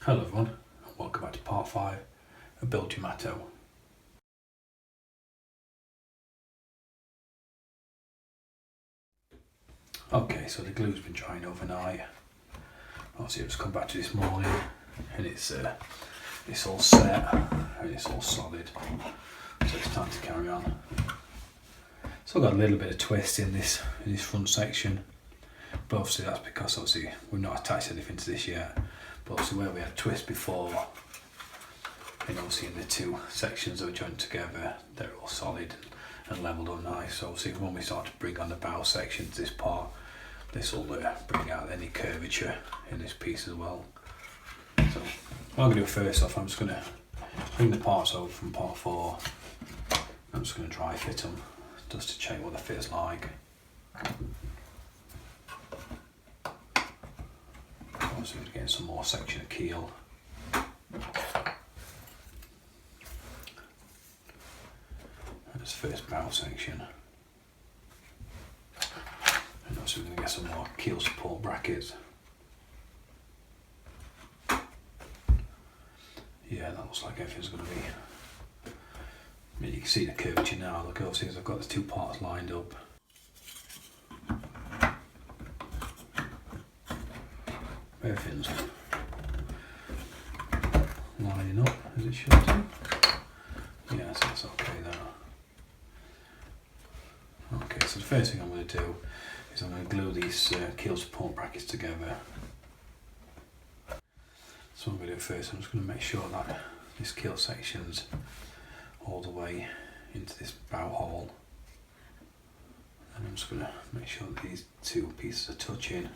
Hello everyone, and welcome back to part 5 of Build Yamato. Okay, so the glue's been drying overnight. Obviously I've just come back to this morning and it's all set and it's all solid, so it's time to carry on. So I've got a little bit of twist in this front section, but obviously that's because we've not attached anything to this yet. But obviously where we had twist before, and obviously in the two sections that were joined together, they're all solid and levelled up nice. So obviously when we start to bring on the bow section to this part, this will bring out any curvature in this piece as well. So what I'm going to do first off, I'm just going to bring the parts over from part 4. I'm just going to dry fit them just to check what the fit's like. Obviously we're getting some more section of keel. This first bow section. And also we're going to get some more keel support brackets. Yeah, that looks like everything's going to be... I mean, you can see the curvature now. Look, obviously as I've got the two parts lined up. Everything's lining up as it should do. Yeah, so that's okay there. Okay, so the first thing I'm going to do is I'm going to glue these keel support brackets together. So what I'm going to do first, I'm just going to make sure that this keel section's all the way into this bow hole. And I'm just going to make sure that these two pieces are touching.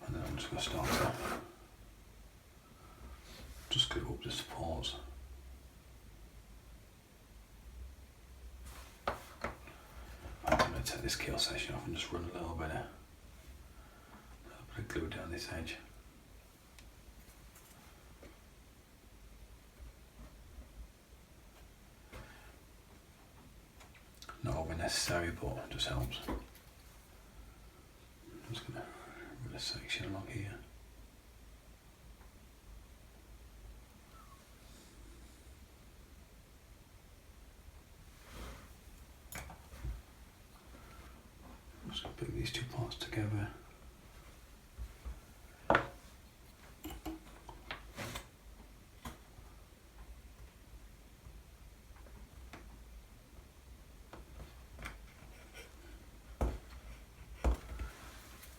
And then I'm just going to start to just glue up the supports. I'm going to take this keel section off and just run a little bit of glue down this edge. Not always necessary, but it just helps. I'm just going to run a section along here. I'm just going to put these two parts together.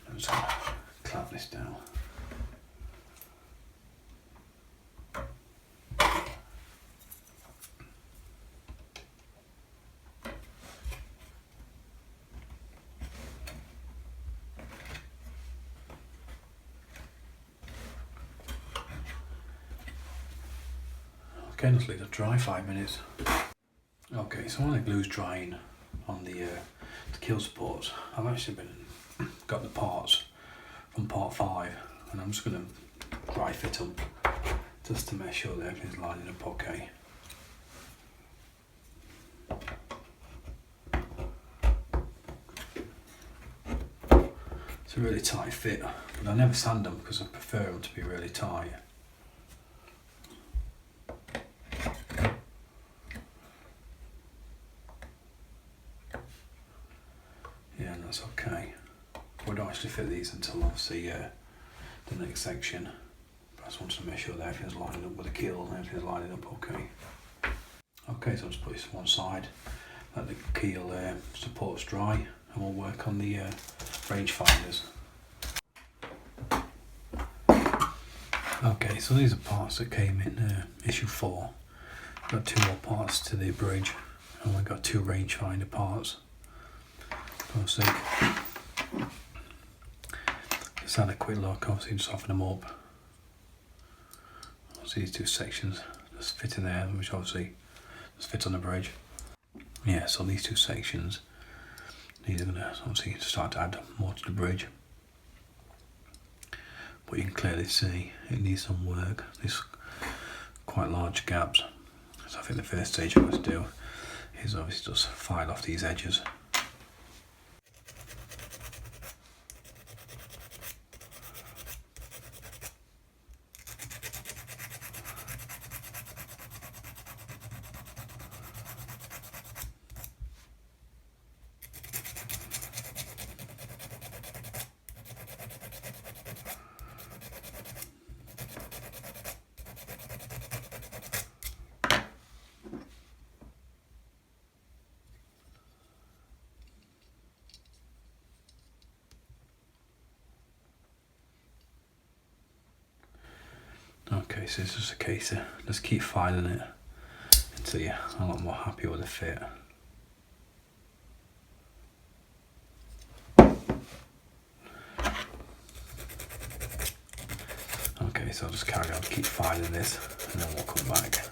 I'm just going to clamp this down. Okay, just leave it dry 5 minutes. Okay, so when the glue's drying on the keel supports, I've actually got the parts from part 5, and I'm just going to dry fit them just to make sure that everything's lining up okay. It's a really tight fit, but I never sand them because I prefer them to be really tight. Yeah, and that's okay. We don't actually fit these until obviously the next section. But I just wanted to make sure that everything's lining up with the keel and everything's lining up okay. Okay, so I'll just put this to one side, let the keel supports dry, and we'll work on the range finders. Okay, so these are parts that came in issue 4. Got 2 more parts to the bridge, and we've got 2 rangefinder parts. Obviously, just had a quick look, obviously just soften them up. Obviously these 2 sections just fit in there, which obviously just fits on the bridge. Yeah, so these 2 sections, these are going to obviously start to add more to the bridge. But you can clearly see it needs some work. There's quite large gaps. So I think the first stage I'm going to do is obviously just file off these edges. Okay, so it's just a case of just keep filing it until you're a lot more happy with the fit. Okay, so I'll just carry on, keep filing this, and then we'll come back.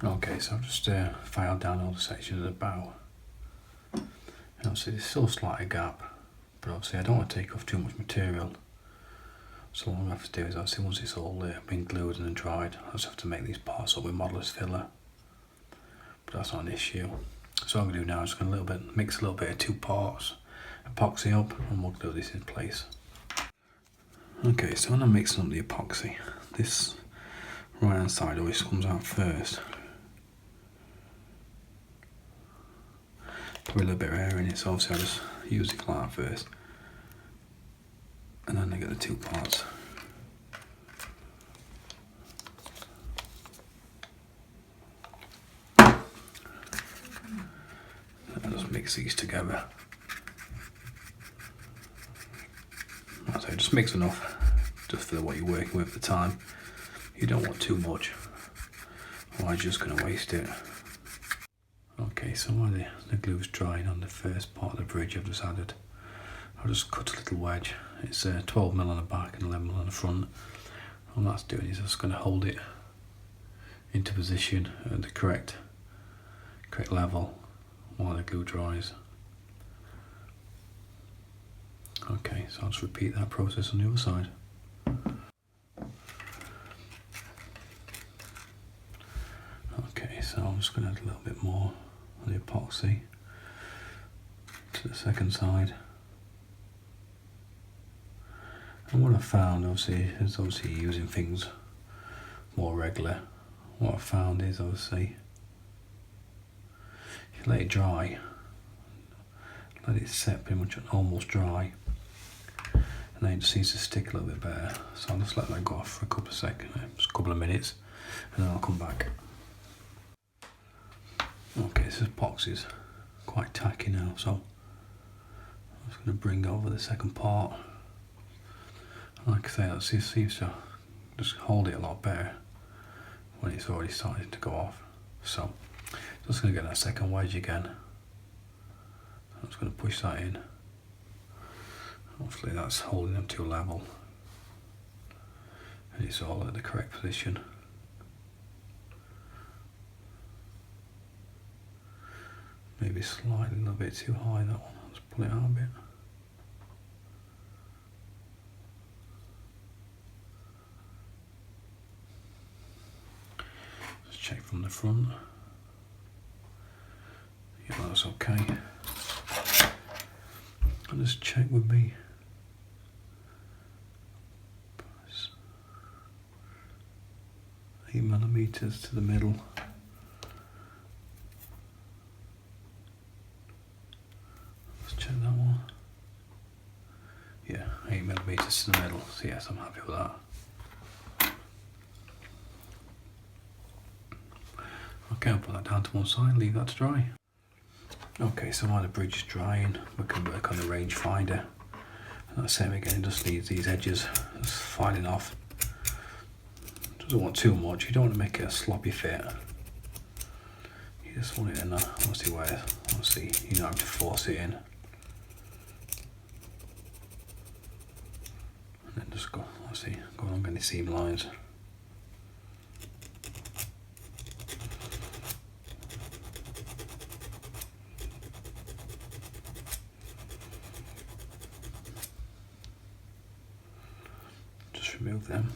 Okay, so I've just filed down all the sections of the bow. And obviously there's still a slight gap, but obviously I don't want to take off too much material. So what I'm going to have to do is obviously once it's all been glued and then dried, I just have to make these parts up with modeller's filler. But that's not an issue. So what I'm going to do now is going to mix a little bit of 2 parts, epoxy up, and we'll glue this in place. Okay, so when I'm mixing up the epoxy, this right hand side always comes out first. Put a little bit of air in it, so obviously I just use it like that first. And then I get the 2 parts. And just mix these together. So just mix enough, just for what you're working with at the time. You don't want too much, otherwise you're just going to waste it. Okay, so while the glue's drying on the first part of the bridge I've just added, I'll just cut a little wedge. It's 12mm on the back and 11mm on the front. All that's doing is just going to hold it into position at the correct level while the glue dries. Okay, so I'll just repeat that process on the other side. Okay, so I'm just going to add a little bit more of the epoxy to the second side. And what I found obviously is using things more regular. What I found is obviously if you let it dry, let it set pretty much almost dry, and then it just seems to stick a little bit better. So I'll just let that go off for a couple of seconds, just a couple of minutes, and then I'll come back. Okay, this epoxy's quite tacky now, so I'm just going to bring over the second part. Like I say, that seems to just hold it a lot better when it's already starting to go off. So just going to get that second wedge again. I'm just going to push that in. Hopefully that's holding them to a level and it's all at the correct position. Maybe slightly a little bit too high, that one. Let's pull it out a bit. Let's check from the front. Yeah, that's okay. I'll just check with me. 8mm to the middle. Let's check that one. Yeah, 8mm to the middle. So yes, I'm happy with that. Okay, I'll put that down to one side and leave that to dry. Okay, so while the bridge is drying, we can work on the rangefinder. And that's same again, just leaves these edges just filing off. Doesn't want too much, you don't want to make it a sloppy fit. You just want it in there, obviously where, obviously you don't have to force it in. And then just go, obviously, go along any seam lines. Just remove them.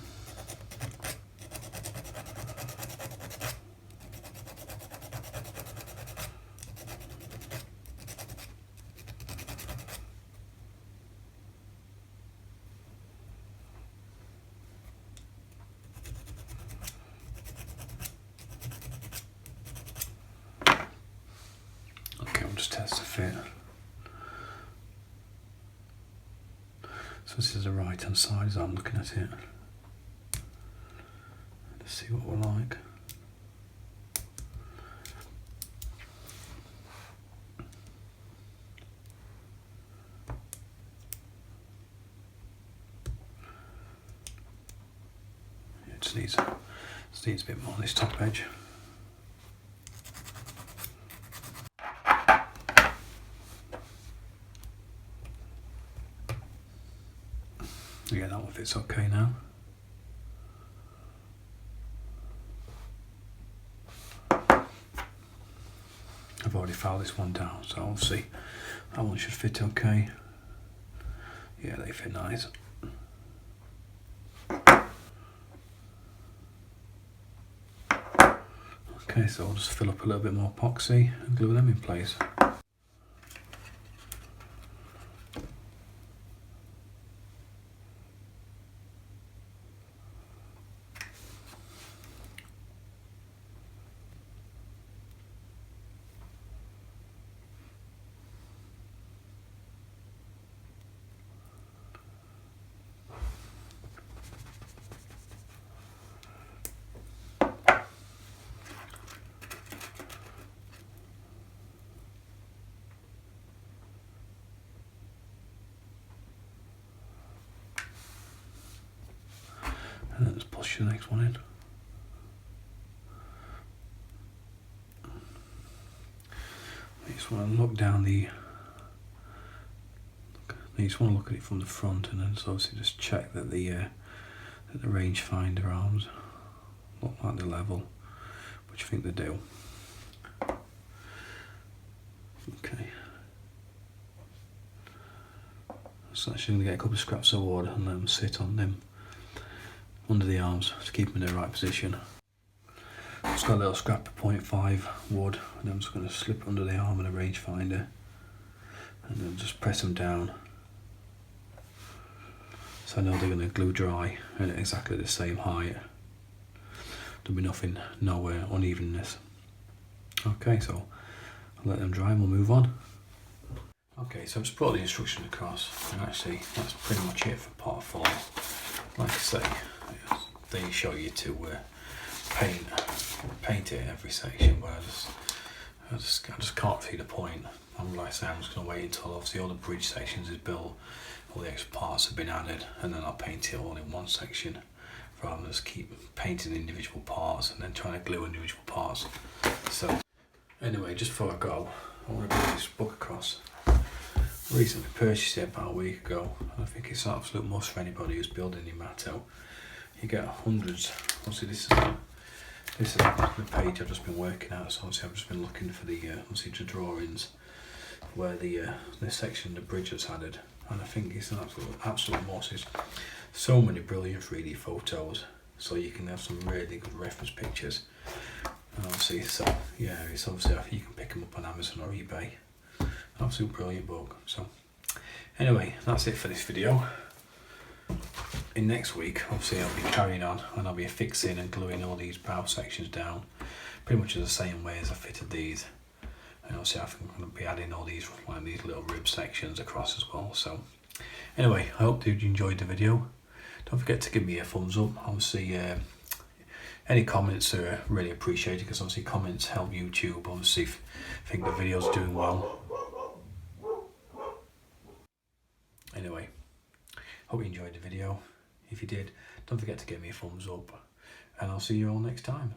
Just test the fit. So this is the right hand side as I'm looking at it. Let's see what we're like. just needs a bit more on this top edge. Yeah, that one fits okay now. I've already filed this one down, so obviously that one should fit okay. Yeah, they fit nice. Okay, so I'll just fill up a little bit more epoxy and glue them in place. And then just push the next one in. You just want to look down the. You just want to look at it from the front, and then obviously just check that the rangefinder arms look like they're level, which I think they do. Okay. So actually going to get a couple of scraps of wood and let them sit on them under the arms to keep them in the right position. Just got a little scrap of 0.5 wood, and I'm just going to slip under the arm of the rangefinder and then just press them down. So I know they're going to glue dry at exactly the same height. There'll be nothing, no unevenness. Okay, so I'll let them dry and we'll move on. Okay, so I've just put the instructions across, and actually that's pretty much it for part 4. Like I say, they show you to paint it every section, but I just can't see the point. Like I say, I'm just going to wait until obviously all the bridge sections is built, all the extra parts have been added, and then I'll paint it all in one section, rather than just keep painting individual parts and then trying to glue individual parts. So anyway, just before I go, I want to bring this book across. I recently purchased it about a week ago, and I think it's an absolute must for anybody who's building Yamato. You get hundreds. Obviously this is the page I've just been working at, so obviously I've just been looking for the obviously the drawings where the section, the bridge that's added, and I think it's an absolute must. It's so many brilliant 3D photos, so you can have some really good reference pictures. And obviously, so yeah, it's obviously you can pick them up on Amazon or eBay. Absolute brilliant book. So anyway, that's it for this video. In next week, obviously I'll be carrying on and I'll be fixing and gluing all these bow sections down pretty much in the same way as I fitted these. And obviously I think I'm going to be adding all these like these little rib sections across as well. So anyway, I hope you enjoyed the video. Don't forget to give me a thumbs up. Obviously any comments are really appreciated, because obviously comments help YouTube obviously think the video's doing well. Anyway, hope you enjoyed the video. If you did, don't forget to give me a thumbs up, and I'll see you all next time.